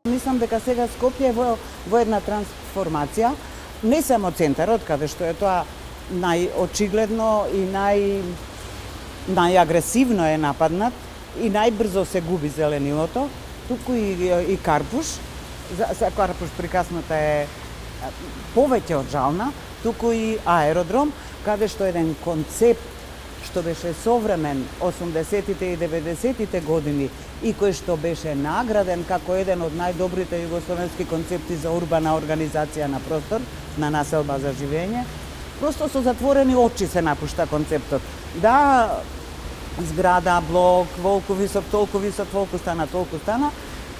Мислам дека сега Скопје е во една трансформација, не само центарот, каде што е тоа најочигледно и најагресивно е нападнат и најбрзо се губи зеленилото, туку и Карпуш. За Карпуш прикасната е повеќе од жална, туку и аеродром, каде што еден концепт што беше современ 80-тите и 90-тите години и кој што беше награден како еден од најдобрите југословенски концепти за урбана организација на простор, на населба за живење, просто со затворени очи се напушта концептот. Да, зграда, блок, волку висок, волку стана,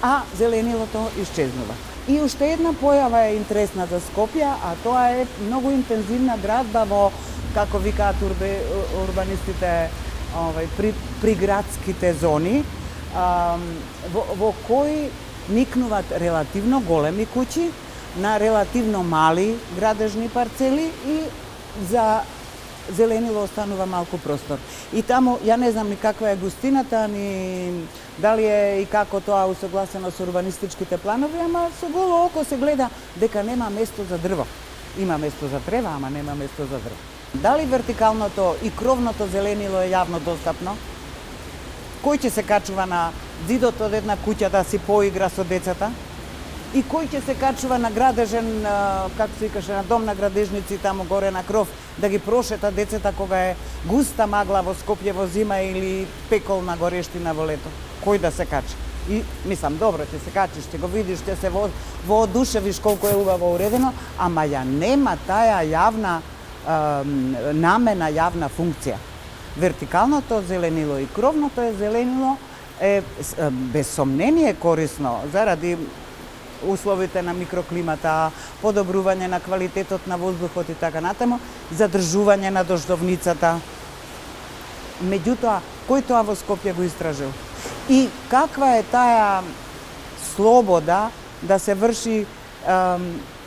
а зеленилото исчезнува. И уште една појава е интересна за Скопје, а тоа е многу интензивна градба во, како викаат урбанистите, приградските зони, во кои никнуваат релативно големи куќи на релативно мали градежни парцели и за зеленило останува малку простор. И таму, ја не знам ни каква е густината, ни дали е и како тоа усогласено со урбанистичките планови, ама со голо око се гледа дека нема место за дрво. Има место за трева, ама нема место за дрво. Дали вертикалното и кровното зеленило е јавно достапно? Кој ќе се качува на зидот од една куќа да си поигра со децата? И кој ќе се качува на градежен, како се викаше, на дом на градежници таму горе на кров, да ги прошета децата кога е густа магла во Скопје во зима или пеколна горештина во лето? Кој да се качи? И мислам, добро, ќе се качиш, ќе го видиш, ќе се воодушевиш колку е убаво уредено, ама ја нема таа јавна намена, јавна функција. Вертикалното зеленило и кровното зеленило е без сомнение корисно заради условите на микроклимата, подобрување на квалитетот на воздухот и така натаму, задржување на дождовницата. Меѓутоа, кој тоа во Скопје го истражил? И каква е таа слобода да се врши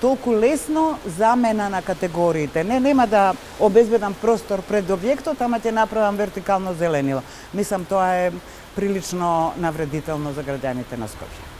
толку лесно замена на категориите? Нема да обезбедам простор пред објектот, ама ќе направам вертикално зеленило. Мислам, тоа е прилично навредително за граѓаните на Скопје.